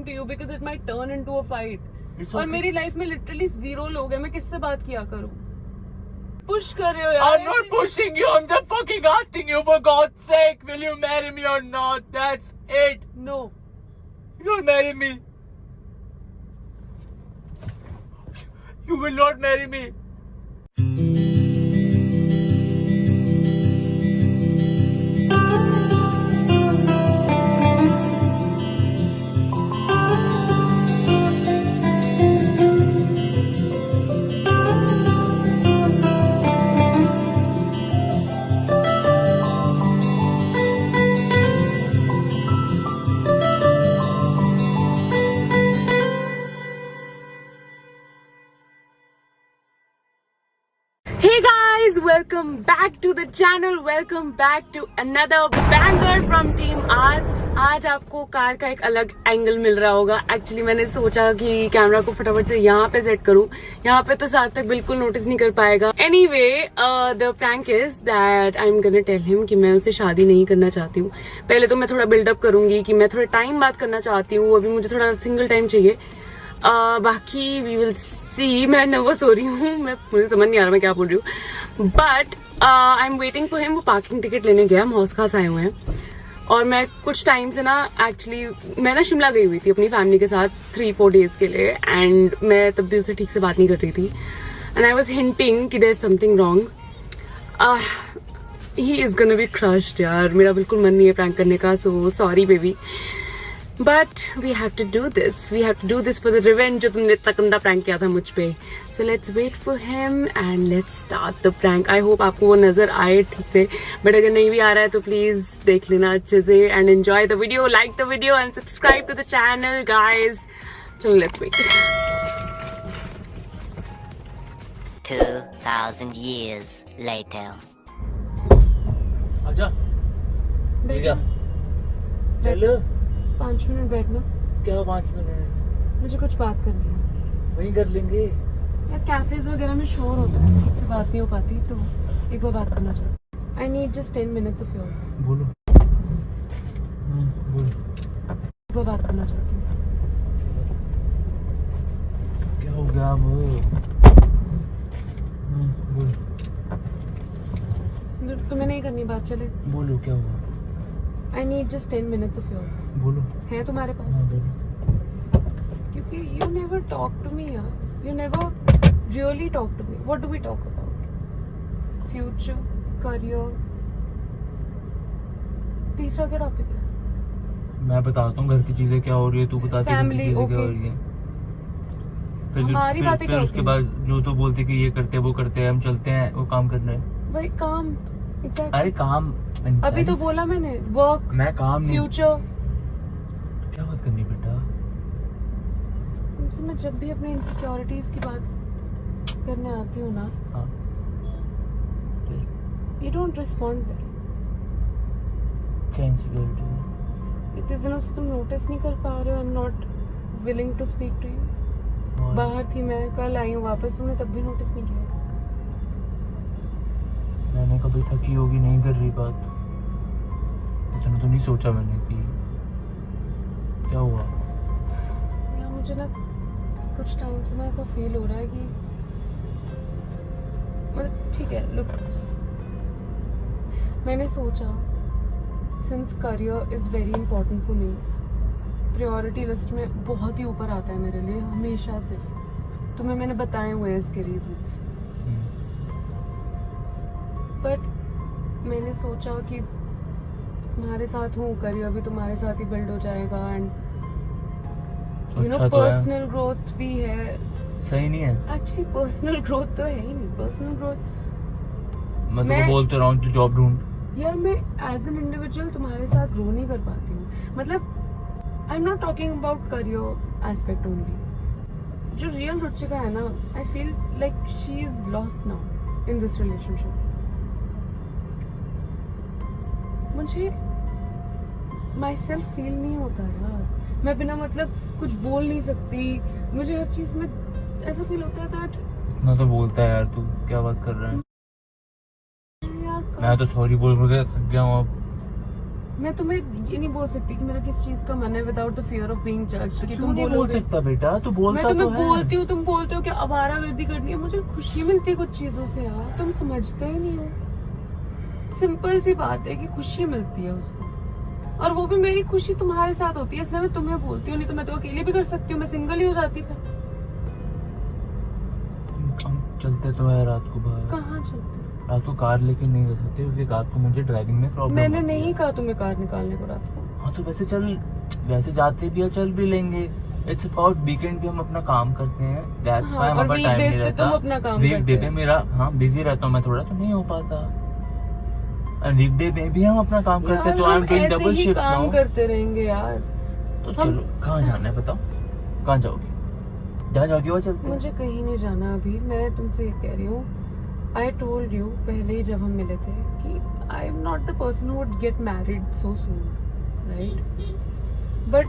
to you because it might turn into a fight. It's और okay. मेरी life में literally 0 लोग हैं, मैं किससे बात किया करूँ? पुश कर रहे हो यार. I'm not pushing you. I'm just fucking asking you, for God's sake, will you marry me or not? That's it. No. You don't marry me. You will not marry me. Hey guys, welcome back to the channel. Welcome back to another banger from Team R. आज आपको car का एक अलग angle मिल रहा होगा. Actually मैंने सोचा कि कैमरा को फटाफट से यहाँ पे सेट करूँ. यहाँ पे तो सार्थक बिल्कुल नोटिस नहीं कर पाएगा. Anyway, the prank is that I am gonna tell him कि मैं उससे शादी नहीं करना चाहती हूँ. पहले तो मैं थोड़ा बिल्डअप करूंगी कि मैं थोड़ा टाइम बात करना चाहती हूँ. अभी मुझे थोड़ा सिंगल टाइम चाहिए. बाकी वी विल सी. मैं नर्वस हो रही हूँ, मुझे समझ नहीं आ रहा मैं क्या बोल रही हूँ. But I am waiting for him. वो पार्किंग टिकट लेने गया, हम हौस खास आए हुए हैं. और मैं कुछ टाइम से ना, एक्चुअली मैं ना शिमला गई हुई थी अपनी फैमिली के साथ 3-4 डेज के लिए. एंड मैं तब भी उससे ठीक से बात नहीं कर रही थी. एंड आई वॉज हिंटिंग कि there is something wrong. He is gonna be crushed यार. मेरा बिल्कुल मन नहीं है प्रैंक करने का. So sorry baby, but we have to do this. We have to do this for the revenge जो तुमने इतना गंदा प्रैंक किया था मुझ पे. So let's wait for him and let's start the prank. I hope आपको वो नजर आए ठीक से. बट अगर नहीं भी आ रहा है तो प्लीज देख लेना अच्छे से and enjoy the video. Like the video and subscribe to the channel guys. चलो लेट्स वेट. 2000 years later. आजा. ठीक है. चलो. 5 मिनट बैठना. क्या 5 मिनट? मुझे कुछ बात करनी है. वहीं कर लेंगे. यार कैफेज वगैरह में शोर होता है, ठीक से बात नहीं हो पाती. तो एक बार बात करना चाहती हूँ. आई need just 10 minutes of yours. बोलो. बोलो. एक बार बात करना चाहती हूँ. क्या हो गया अब? बोलो. तुम्हें नहीं करनी बात. चले. बोलो क्या हुआ? I need just 10 minutes of yours. बोलो. है तुम्हारे पास? हाँ बोलो. क्योंकि you never talk to me यार. You never really talk to me. What do we talk about? Future, career. तीसरा क्या टॉपिक है? मैं बताता हूँ घर की चीजें क्या हो रही है, तू बताती है घर की Family, चीजें क्या okay. हो रही है. हमारी बातें फिर क्या उसके होती बाद जो तो बोलते कि ये करते हैं वो करते हैं, हम चलते हैं वो काम करने. वही काम. Exactly. अरे काम. अभी तो बोला मैंने. वर्क, मैं काम नहीं. फ्यूचर. क्या बात करनी बेटा? तुमसे मैं जब भी अपने इनसिक्योरिटीज की बात करने आती हूँ ना, हाँ. You don't respond well. क्या इनसिक्योरिटी है? इतने दिनों से तुम नोटिस नहीं कर पा रहे हो. I am not willing to speak to you. बाहर थी मैं, कल आई हूँ वापस. तुमने तब भी नोटिस नहीं किया. मैंने कभी थकी होगी नहीं कर रही बात. इतना तो नहीं सोचा मैंने कि क्या हुआ. यार मुझे ना कुछ टाइम से ना ऐसा फील हो रहा है कि मतलब ठीक है. लुक, मैंने सोचा since career is very important for me, priority list में बहुत ही ऊपर आता है मेरे लिए हमेशा से. तुम्हें मैंने बताए हुए हैं इसके रीजंस. बट मैंने सोचा कि तुम्हारे साथ हूँ, करियर भी तुम्हारे साथ ही बिल्ड हो जाएगा. And you know personal growth भी है. सही नहीं है. एक्चुअली पर्सनल ग्रोथ तो है ही नहीं. पर्सनल ग्रोथ मैं तो बोलते रहा हूँ तू जॉब ढूंढ. यार मैं एज एन इंडिविजुअल तुम्हारे साथ ग्रो नहीं कर पाती हूँ. मतलब आई am not talking about career aspect only. जो रियल रुचिका है ना, I feel like she is lost now in this relationship. मुझे माई सेल्फ फील नहीं होता यार. मैं बिना मतलब कुछ बोल नहीं सकती. मुझे हर चीज में ऐसा फील होता है दैट. इतना तो बोलता है यार तू. क्या बात कर रहा है? यार मैं तो सॉरी बोल के थक गया हूँ अब. मैं तुम्हें ये नहीं बोल सकती कि मेरा किस चीज का मन है without the fear of being judged कि तू तुम नहीं बोल बोलोगे। सकता बेटा, तू बोलता मैं तुम्हें तो है। बोलती हूँ, तुम बोलते हो कि आवारागर्दी करनी है। मुझे खुशी मिलती है कुछ चीजों से यार, तुम समझते ही नहीं हो। सिंपल सी बात है कि खुशी मिलती है उसको, और वो भी मेरी खुशी तुम्हारे साथ होती है, इसलिए मैं तुम्हें बोलती हूँ। नहीं तो मैं तो अकेली भी कर सकती हूँ, मैं सिंगल ही हो जाती फिर। हम चलते तो है रात को बाहर। कहाँ चलते? रात को कार लेके नहीं जा सकते क्योंकि रात को मुझे ड्राइविंग में प्रॉब्लम। मैंने नहीं कहा तुम्हें कार निकालने को रात को। हाँ तो वैसे चल, वैसे जाते भी है, चल भी लेंगे। इट्स अबाउट वीकेंड पे हम अपना काम करते हैं, दैट्स व्हाई और हमारा टाइम weekdays नहीं पे रहता। तुम अपना काम वीकडे करते पे हो। मेरा हाँ बिजी रहता हूँ मैं थोड़ा, तो नहीं हो पाता। और वीकडे में भी हम अपना काम करते हैं, तो I am doing double he shifts काम नाउ। करते रहेंगे यार। तो चलो कहाँ जाना है बताओ, कहाँ जाओगी? जहाँ जाओगी वो चलते हैं। मुझे कहीं नहीं जाना अभी। मैं तुमसे ये कह रही हूँ, आई टोल्ड यू पहले ही जब हम मिले थे कि आई am not the person who would get married so soon, right? But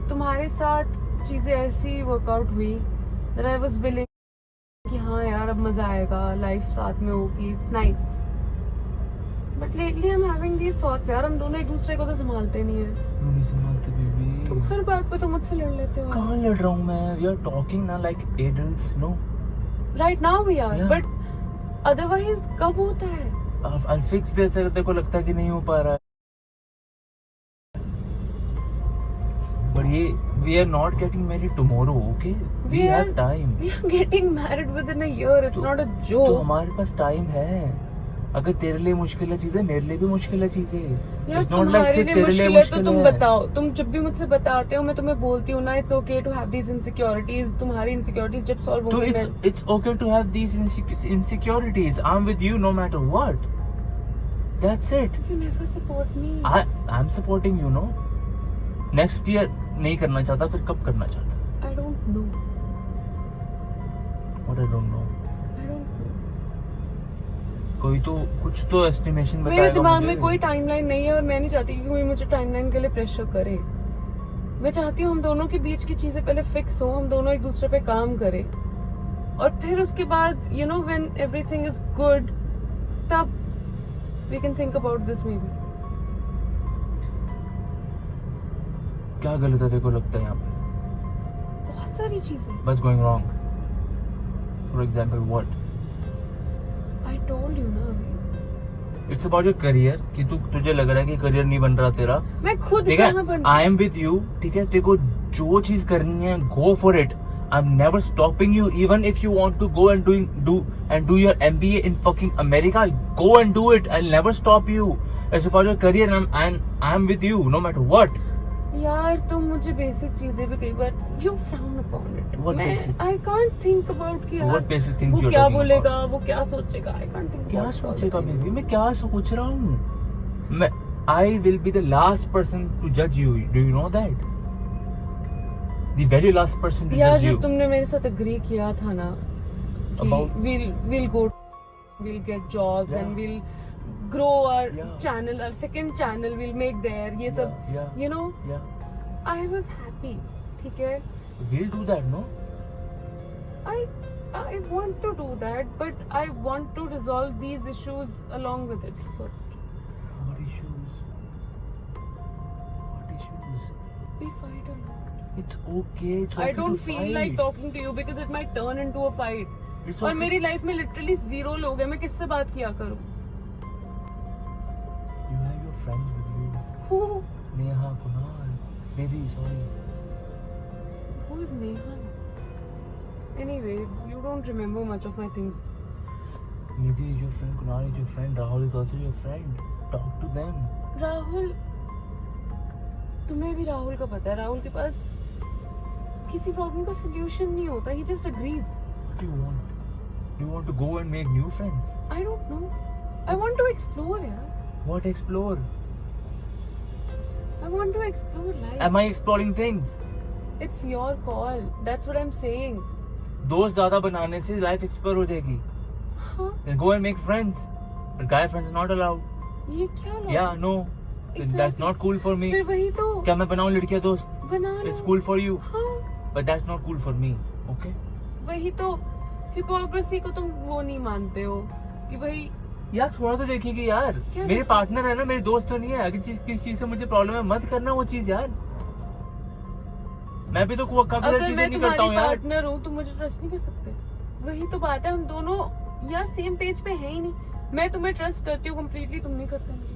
तुम्हारे साथ चीजें ऐसी वर्कआउट हुई दैट आई वाज विलिंग कि हाँ यार अब मजा आएगा, लाइफ साथ में होगी, it's nice. But lately I am having these thoughts यार, हम दोनों एक दूसरे को तो संभालते नहीं है। क्यों नहीं संभालते बीबी? तुम हर बात पे तो मुझसे लड़ लेते हो। कहाँ लड़ रहा हूँ मैं? वी आर टॉकिंग ना like adults, no? Right now we are, Yeah. But otherwise कब होता है? I'll fix this, अगर तेरे को लगता है कि नहीं हो पा रहा है। But ये we are not getting married tomorrow, okay? We have time. We are getting married within a year. It's not a तो joke. हमारे पास टाइम है। अगर तेरे लिए मुश्किल है चीजें, मेरे लिए भी मुश्किल है चीजें। यार It's not like तुम्हारे सिर्फ लिए तेरे लिए मुश्किल है तो मुश्किल तुम है। बताओ। तुम जब भी मुझसे बताते हो मैं तुम्हें बोलती हूँ ना, it's okay to have these insecurities. तुम्हारी इनसिक्योरिटीज जब सॉल्व तो होगी it's okay to have these insecurities. I'm with you no matter what. That's it. you never support me. I'm supporting you, no? Next year नहीं करना चाहता, फिर कब करना चाहता? I don't know. What I don't know. I don't know. कोई तो कुछ तो एस्टिमेशन मेरे बताएगा दिमाग मुझे। में कोई टाइमलाइन नहीं है और मैं नहीं चाहती कि कोई मुझे टाइमलाइन के लिए प्रेशर करे। मैं चाहती हूँ हम दोनों के बीच की चीजें पहले फिक्स हो, हम दोनों एक दूसरे पे काम करें, और फिर उसके बाद you know when everything is good, तब we can think about this maybe. क्या गलत है तेरे को लगता है यहाँ पे? बहुत सारी चीजें। What's going wrong? For example, what? I told you ना अभी। It's about your career कि तुझे लग रहा है कि करियर नहीं बन रहा तेरा। मैं खुद ठीक है, कहाँ बन I am with you। ठीक है, तेरे को जो चीज करनी है, go for it. I'm never stopping you. Even if you want to go and do your MBA in fucking America, go and do it. I'll never stop you. It's about your career and I'm with you no matter what. यार तुम मुझे basic चीजें भी कई बार you frown upon it. What मैं basic? I can't think about कि यार What basic things वो you're क्या talking बोलेगा, about? वो क्या सोचेगा। आई कांट थिंक क्या सोचेगा बेबी? मैं क्या सोच रहा हूँ? मैं I will be the last person to judge you. Do you know that? The very last person to यार judge you. जब तुमने मेरे साथ एग्री किया था ना कि About? we'll go, we'll get jobs Yeah. and we'll grow our Yeah. channel, our second channel we'll make there, ये सब, Yeah. you know, Yeah. I was happy, ठीक है? We'll do that, no? I want to do that, but I want to resolve these issues along with it first. What issues? What issues? We fight a lot. It's okay. It's okay I don't to feel fight. like talking to you because it might turn into a fight. It's और okay. मेरी life में literally 0 लोग हैं, मैं किससे बात किया करूं? You have your friends with you. Who? Neha, Kunal. Baby, sorry. Who is Neha? Anyway, you don't remember much of my things. Nidhi is your friend. Kunal is your friend. Rahul is also your friend. Talk to them. Rahul, तुम्हें भी राहुल का पता है, राहुल के पास किसी problem का solution नहीं होता. He just agrees. What do you want? Do you want to go and make new friends? I don't know. I want to explore, यार. What explore? I want to explore life. Am I exploring things? It's your call. That's what I'm saying. दोस्त ज्यादा बनाने से life explore हो जाएगी. हाँ, Then go and make friends. But guy friends are not allowed. ये क्या logic? Yeah, no. Exactly. That's not cool for me. फिर वही तो क्या मैं बनाऊं लड़कियां दोस्त? बना It's low. cool for you, हाँ, but that's not cool for me. Okay? वही तो हिपोक्रेसी को तुम वो नहीं मानते हो कि भाई यार थोड़ा तो देखेगी यार, क्या मेरे पार्टनर है ना, मेरे दोस्त तो नहीं है। अगर किस चीज से मुझे प्रॉब्लम है मत करना वो चीज यार। मैं भी तो कभी अगर चीजें मैं नहीं करता तुम्हारी हूँ यार। पार्टनर हूँ तो मुझे ट्रस्ट नहीं कर सकते? वही तो बात है, हम दोनों यार सेम पेज पे है ही नहीं। मैं तुम्हें ट्रस्ट करती हूँ कम्प्लीटली, तुम नहीं करते मुझे।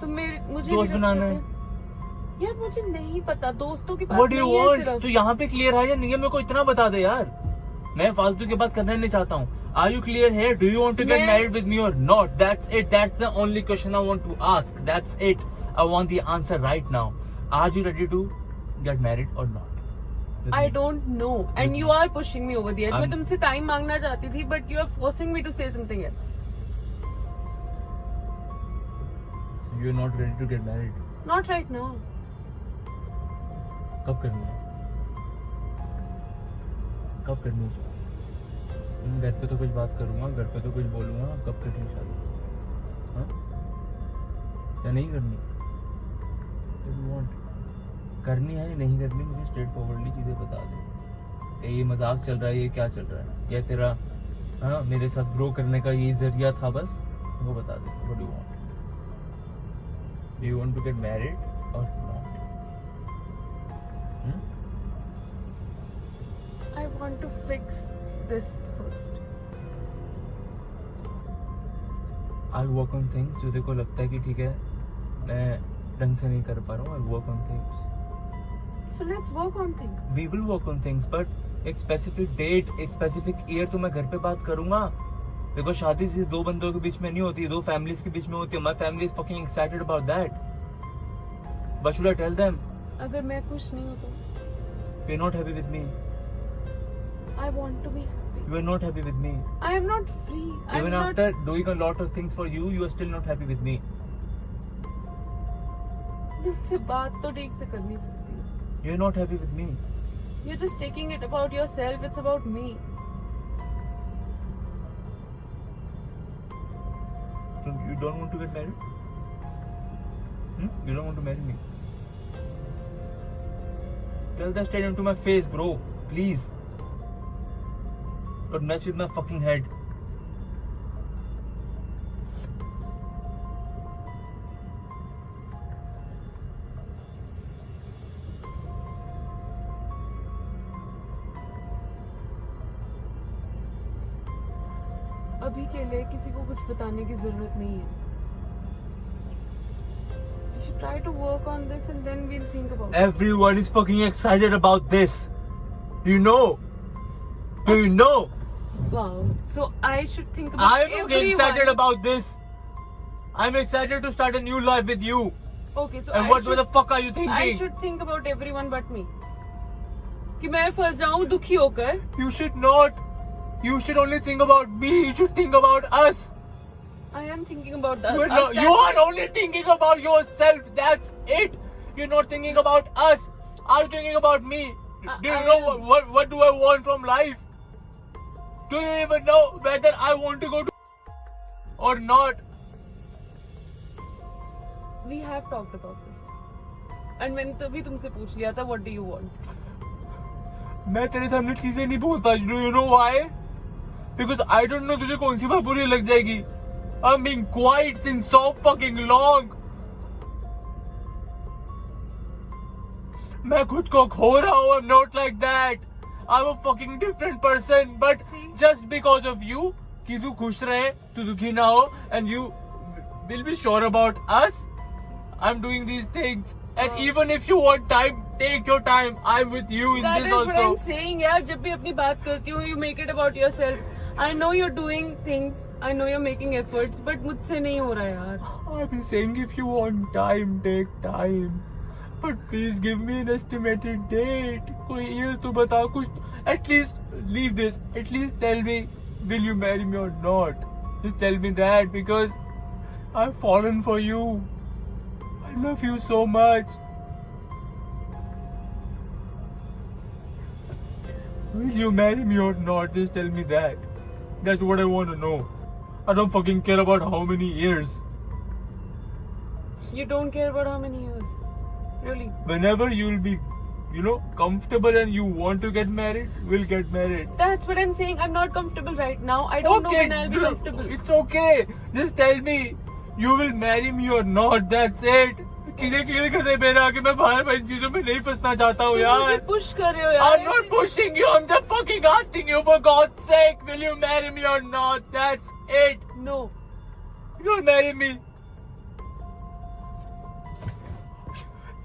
तुम मुझे दोस्त बनाना है। यार मुझे नहीं पता, दोस्तों की बात What do you नहीं है want? सिर्फ। तो यहाँ पे क्लियर है या नहीं है मेरे को इतना बता दे यार। मैं फालतू की बात करना नहीं चाहता हूँ। Are you clear here? Do you want to get मैं- married with me or not? That's it. That's the only question I want to ask. That's it. I want the answer right now. Are you ready to get married or not? With I me? don't know and you are pushing me over the edge. मैं I'm- तुमसे time मांगना चाहती थी but you are forcing me to say something else. You're not ready to get married. Not right now. कब करनी है? कब करनी है? घर पे तो कुछ बात करूंगा, घर पे तो कुछ बोलूंगा। कब करनी है शादी? हाँ? या नहीं करनी? What do you want? करनी है या नहीं करनी? मुझे स्ट्रेट फॉरवर्डली चीजें बता दे। ये मजाक चल रहा है, ये क्या चल रहा है, या तेरा हाँ मेरे साथ ग्रो करने का ये जरिया था बस, वो बता दे। What do you want? Do you want to get married or not? I want to fix this first. I'll work on things जो देखो लगता है कि ठीक है मैं ढंग से नहीं कर पा रहा हूँ। I'll work on things. So let's work on things. We will work on things, but एक स्पेसिफिक डेट, एक स्पेसिफिक ईयर तो मैं घर पे बात करूंगा। देखो शादी सिर्फ दो बंदों के बीच में नहीं होती, दो फैमिलीज के बीच में होती है। My family is fucking excited about that. What should I tell them? अगर मैं खुश नहीं हूँ तो You're not happy with me. I want to be happy. You are not happy with me. I am not free. I'm Even not. after doing a lot of things for you, you are still not happy with me. तुमसे बात तो ठीक से कर नहीं सकती. You're not happy with me. You're just taking it about yourself. It's about me. So you don't want to get married? You don't want to marry me? Tell that straight into my face, bro. Please. Don't mess with my fucking head. अभी के लिए किसी को कुछ बताने की जरूरत नहीं है. We should try to work on this and then we'll think about it. Everyone is fucking excited about this. You know? Do you know? Wow. So I should think about I'm fucking everyone. excited about this. I'm excited to start a new life with you. Okay, so And I what should, the fuck are you I thinking? should think about everyone but me. कि मैं फंस जाऊं दुखी होकर. You should not. You should only think about me. You should think about us. I am thinking about that. You are only thinking about yourself. That's it. You're not thinking about us. Are you thinking about me? Do you I know am. what do I want from life? Do you even know whether I want to go to or not? We have talked about this. And मैंने तभी तुमसे पूछ लिया था what do you want? मैं तेरे सामने चीजें नहीं बोलता. Do you know why? Because I don't know तुझे कौन सी बात बुरी लग जाएगी. I'm being quiet since so fucking long. मैं खुद को खो रहा हूँ. I'm not like that. I'm a fucking different person. But See? just because of you, कि तू खुश रहे, तू दुखी ना हो, and you will be sure about us. I'm doing these things. And even if you want time, take your time. I'm with you in That this is what I'm also. saying यार. जब भी अपनी बात करती हूँ, you make it about yourself. I know you're doing things. I know you're making efforts, but मुझसे नहीं हो रहा यार. I've been saying if you want time, take time. But please give me an estimated date. कोई year तो बता कुछ. At least leave this. At least tell me, will you marry me or not? Just tell me that because I've fallen for you. I love you so much. Will you marry me or not? Just tell me that. That's what I want to know. I don't fucking care about how many years. You don't care about how many years. Really? Whenever you'll be comfortable and you want to get married, we'll get married. That's what I'm saying. I'm not comfortable right now. I don't know when I'll be good. comfortable. It's okay. Just tell me you will marry me or not. That's it. चीजें clear कर दे मेरा आगे मैं बाहर इन चीजों में नहीं फंसना चाहता हूँ तुम मुझे यार. push कर रहे हो यार. I'm not pushing you. I'm just fucking asking you for God's sake. Will you marry me or not? That's it. No. You don't marry me.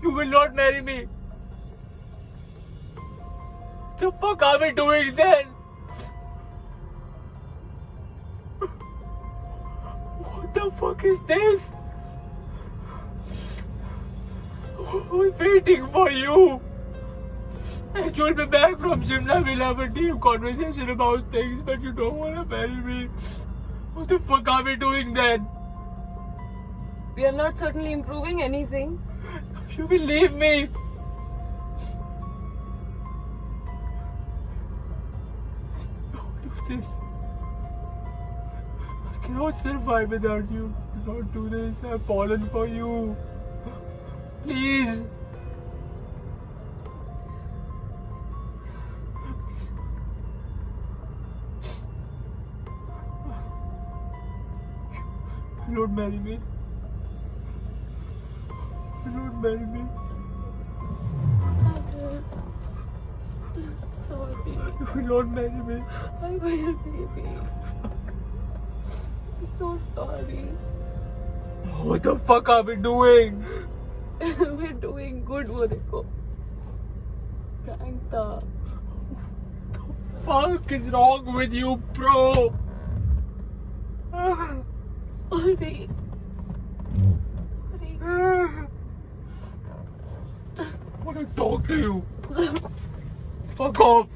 You will not marry me. The fuck are we doing then? What the fuck is this? Who's waiting for you? I should be back from Shimla. We'll have a deep conversation about things, but you don't want to marry me. What the fuck are we doing then? We are not certainly improving anything. You will leave me. Don't do this. I cannot survive without you. Do not do this. I've fallen for you. Please. Don't marry me. Don't marry me. Sorry. You will not marry me. I will, baby. I'm so sorry. What the fuck are we doing? We're doing good, वो देखो. Prank था. Fuck is wrong with you, bro? Sorry. Sorry. I want to talk to you. Fuck off.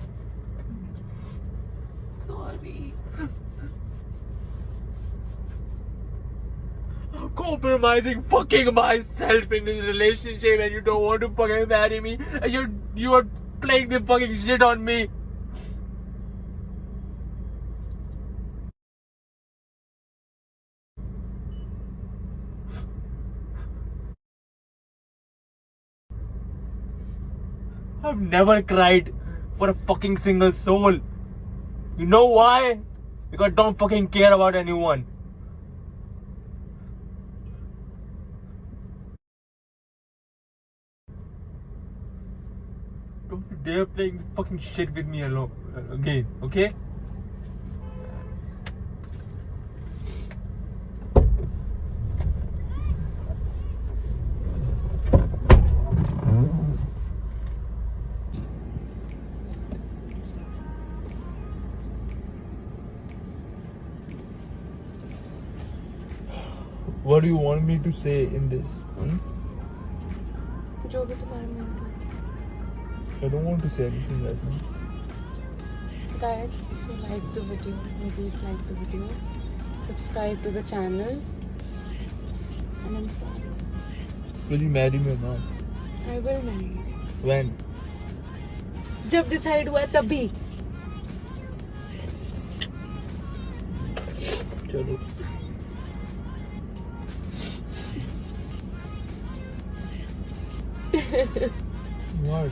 Sorry. I'm compromising fucking myself in this relationship and you don't want to fucking marry me and you are playing the fucking shit on me. I've never cried for a fucking single soul. You know why? Because I don't fucking care about anyone. Don't you dare playing fucking shit with me alone again, okay? What do you want me to say in this? जो भी तुम्हारे मन में. I don't want to say anything right now. Guys, if you like the video, please like the video, subscribe to the channel, and I'm sorry. Will you marry me or not? I will marry you. When? जब decide हुआ तभी. चलो. What?